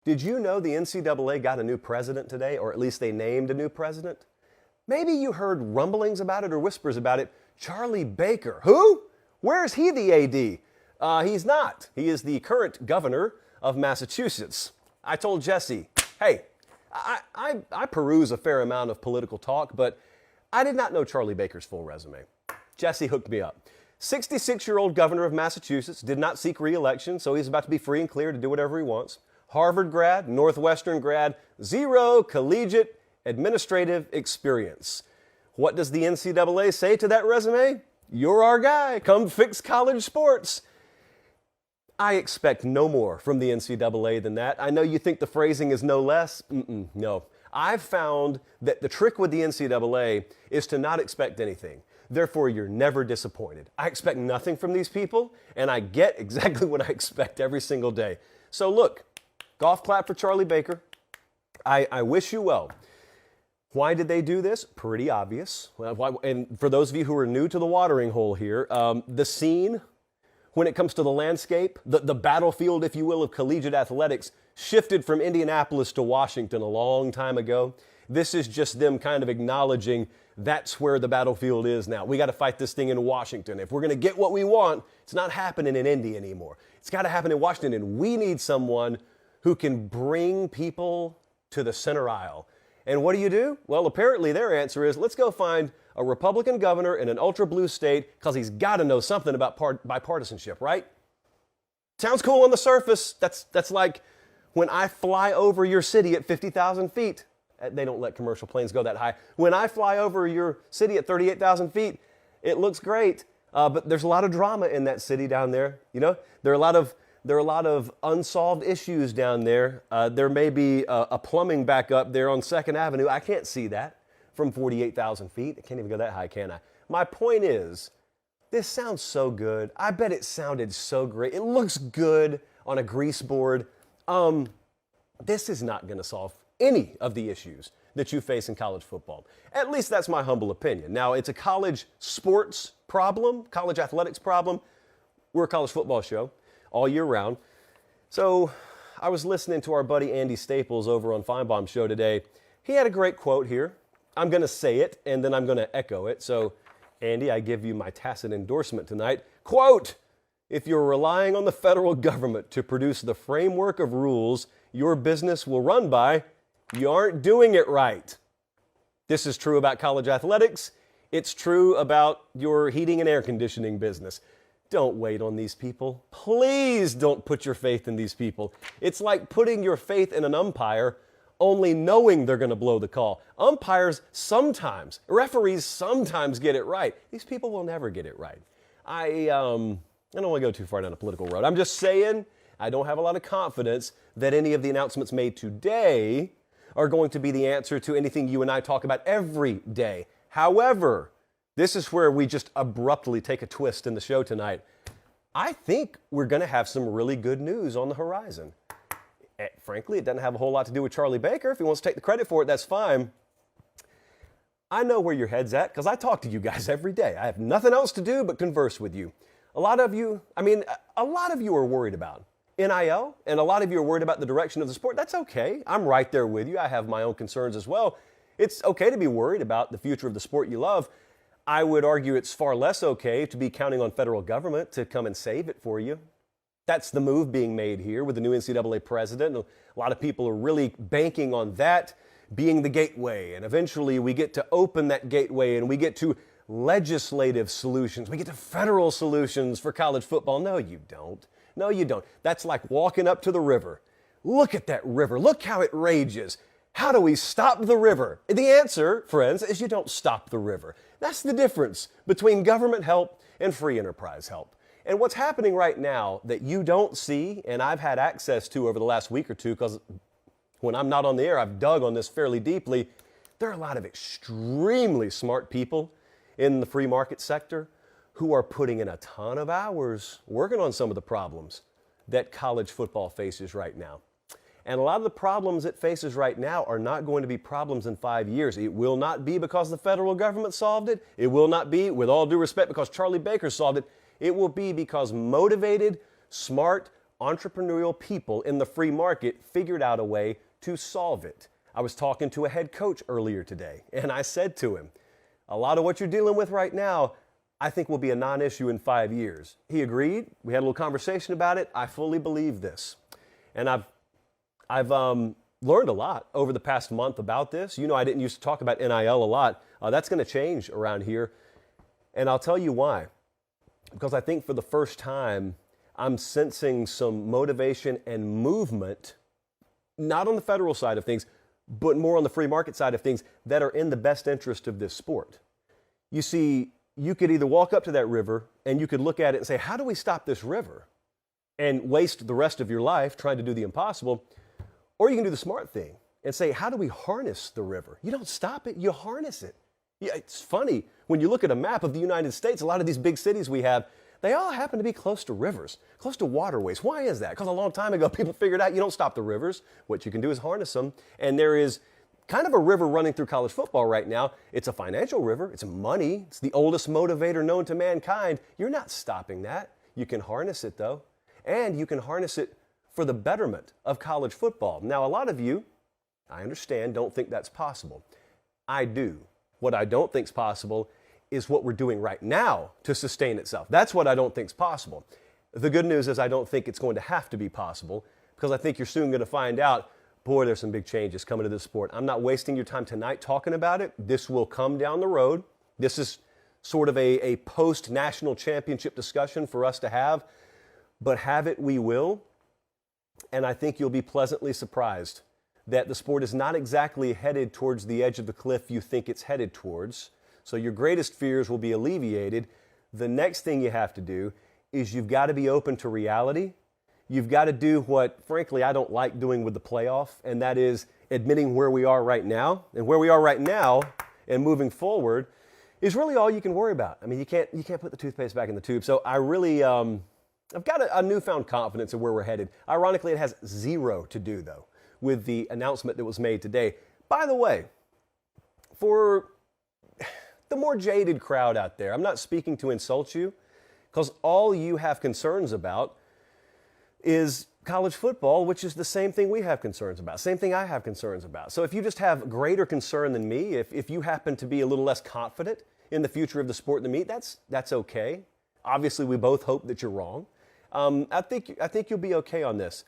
Did you know the NCAA got a new president today, or at least they named a new president? Maybe you heard rumblings about it or whispers about it. Charlie Baker. Who? Where's he the AD? He's not. He is the current governor of Massachusetts. I told Jesse, hey, I peruse a fair amount of political talk, but I did not know Charlie Baker's full resume. Jesse hooked me up. 66-year-old governor of Massachusetts, did not seek re-election, so he's about to be free and clear to do whatever he wants. Harvard grad, Northwestern grad, zero collegiate administrative experience. What does the NCAA say to that resume? You're our guy. Come fix college sports. I expect no more from the NCAA than that. I know you think the phrasing is no less. No. I've found that the trick with the NCAA is to not expect anything. Therefore, you're never disappointed. I expect nothing from these people, and I get exactly what I expect every single day. So look, golf clap for Charlie Baker. I wish you well. Why did they do this? Pretty obvious. And for those of you who are new to the watering hole here, the scene when it comes to the landscape, the battlefield, if you will, of collegiate athletics shifted from Indianapolis to Washington a long time ago. This is just them kind of acknowledging that's where the battlefield is now. We got to fight this thing in Washington. If we're going to get what we want, it's not happening in Indy anymore. It's got to happen in Washington, and we need someone who can bring people to the center aisle. And what do? Well, apparently their answer is, let's go find a Republican governor in an ultra-blue state because he's got to know something about bipartisanship, right? Sounds cool on the surface. That's like when I fly over your city at 50,000 feet. They don't let commercial planes go that high. When I fly over your city at 38,000 feet, it looks great. But there's a lot of drama in that city down there. You know, there are a lot of unsolved issues down there. There may be a plumbing back up there on 2nd Avenue. I can't see that from 48,000 feet. I can't even go that high, can I? My point is, this sounds so good. I bet it sounded so great. It looks good on a grease board. This is not going to solve any of the issues that you face in college football. At least that's my humble opinion. Now, it's a college sports problem, college athletics problem. We're a college football show all year round. So I was listening to our buddy Andy Staples over on Feinbaum's show today. He had a great quote here. I'm going to say it, and then I'm going to echo it. So, Andy, I give you my tacit endorsement tonight. Quote, if you're relying on the federal government to produce the framework of rules your business will run by, you aren't doing it right. This is true about college athletics. It's true about your heating and air conditioning business. Don't wait on these people. Please don't put your faith in these people. It's like putting your faith in an umpire only knowing they're going to blow the call. Umpires sometimes, referees sometimes get it right. These people will never get it right. I don't want to go too far down a political road. I'm just saying I don't have a lot of confidence that any of the announcements made today are going to be the answer to anything you and I talk about every day. However, this is where we just abruptly take a twist in the show tonight. I think we're going to have some really good news on the horizon. Frankly, it doesn't have a whole lot to do with Charlie Baker. If he wants to take the credit for it, that's fine. I know where your head's at because I talk to you guys every day. I have nothing else to do but converse with you. A lot of you are worried about NIL, and a lot of you are worried about the direction of the sport. That's okay. I'm right there with you. I have my own concerns as well. It's okay to be worried about the future of the sport you love. I would argue it's far less okay to be counting on federal government to come and save it for you. That's the move being made here with the new NCAA president. A lot of people are really banking on that being the gateway. And eventually we get to open that gateway and we get to legislative solutions. We get to federal solutions for college football. No, you don't. No, you don't. That's like walking up to the river. Look at that river. Look how it rages. How do we stop the river? The answer, friends, is you don't stop the river. That's the difference between government help and free enterprise help. And what's happening right now that you don't see, and I've had access to over the last week or two, because when I'm not on the air, I've dug on this fairly deeply, there are a lot of extremely smart people in the free market sector who are putting in a ton of hours working on some of the problems that college football faces right now. And a lot of the problems it faces right now are not going to be problems in 5 years. It will not be because the federal government solved it. It will not be, with all due respect, because Charlie Baker solved it. It will be because motivated, smart, entrepreneurial people in the free market figured out a way to solve it. I was talking to a head coach earlier today, and I said to him, a lot of what you're dealing with right now, I think will be a non-issue in 5 years. He agreed. We had a little conversation about it. I fully believe this. And I've learned a lot over the past month about this. You know, I didn't used to talk about NIL a lot. That's going to change around here. And I'll tell you why. Because I think for the first time, I'm sensing some motivation and movement, not on the federal side of things, but more on the free market side of things that are in the best interest of this sport. You see, you could either walk up to that river and you could look at it and say, how do we stop this river? And waste the rest of your life trying to do the impossible. Or you can do the smart thing and say, how do we harness the river? You don't stop it, you harness it. Yeah, it's funny, when you look at a map of the United States, a lot of these big cities we have, they all happen to be close to rivers, close to waterways. Why is that? Because a long time ago, people figured out you don't stop the rivers. What you can do is harness them. And there is kind of a river running through college football right now. It's a financial river. It's money. It's the oldest motivator known to mankind. You're not stopping that. You can harness it, though. And you can harness it for the betterment of college football. Now, a lot of you, I understand, don't think that's possible. I do. What I don't think is possible is what we're doing right now to sustain itself. That's what I don't think is possible. The good news is I don't think it's going to have to be possible, because I think you're soon going to find out, boy, there's some big changes coming to this sport. I'm not wasting your time tonight talking about it. This will come down the road. This is sort of a post-national championship discussion for us to have, but have it we will. And I think you'll be pleasantly surprised that the sport is not exactly headed towards the edge of the cliff you think it's headed towards. So your greatest fears will be alleviated. The next thing you have to do is you've got to be open to reality. You've got to do what, frankly, I don't like doing with the playoff, and that is admitting where we are right now. And where we are right now and moving forward is really all you can worry about. I mean, you can't put the toothpaste back in the tube. So I really, I've got a newfound confidence in where we're headed. Ironically, it has zero to do, though, with the announcement that was made today. By the way, for the more jaded crowd out there, I'm not speaking to insult you, because all you have concerns about is college football, which is the same thing we have concerns about, same thing I have concerns about. So if you just have greater concern than me, if you happen to be a little less confident in the future of the sport than me, that's okay. Obviously, we both hope that you're wrong. I think you'll be okay on this.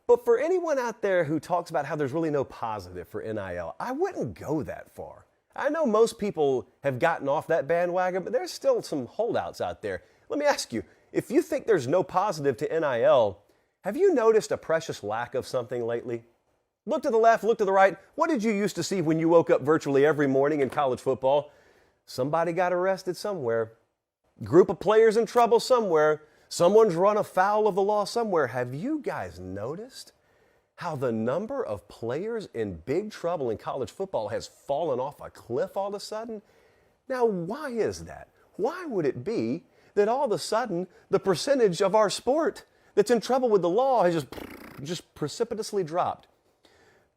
But for anyone out there who talks about how there's really no positive for NIL, I wouldn't go that far. I know most people have gotten off that bandwagon, but there's still some holdouts out there. Let me ask you, if you think there's no positive to NIL, have you noticed a precious lack of something lately? Look to the left, look to the right. What did you used to see when you woke up virtually every morning in college football? Somebody got arrested somewhere. Group of players in trouble somewhere. Someone's run afoul of the law somewhere. Have you guys noticed how the number of players in big trouble in college football has fallen off a cliff all of a sudden? Now, why is that? Why would it be that all of a sudden the percentage of our sport that's in trouble with the law has just precipitously dropped?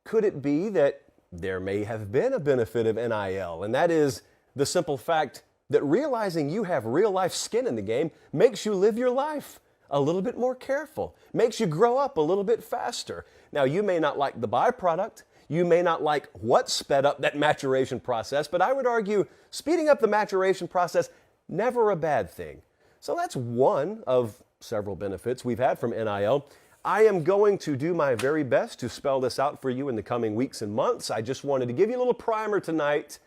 Could it be that there may have been a benefit of NIL, and that is the simple fact that realizing you have real life skin in the game makes you live your life a little bit more careful, makes you grow up a little bit faster. Now, you may not like the byproduct, you may not like what sped up that maturation process, but I would argue speeding up the maturation process, never a bad thing. So that's one of several benefits we've had from NIL. I am going to do my very best to spell this out for you in the coming weeks and months. I just wanted to give you a little primer tonight.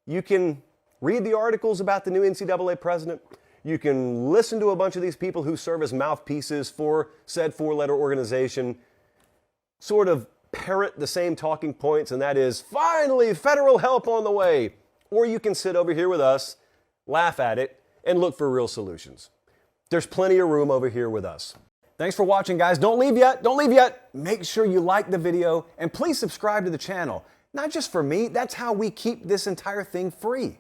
You can read the articles about the new NCAA president. You can listen to a bunch of these people who serve as mouthpieces for said four-letter organization sort of parrot the same talking points, and that is, finally, federal help on the way. Or you can sit over here with us, laugh at it, and look for real solutions. There's plenty of room over here with us. Thanks for watching, guys. Don't leave yet. Don't leave yet. Make sure you like the video, and please subscribe to the channel. Not just for me, that's how we keep this entire thing free.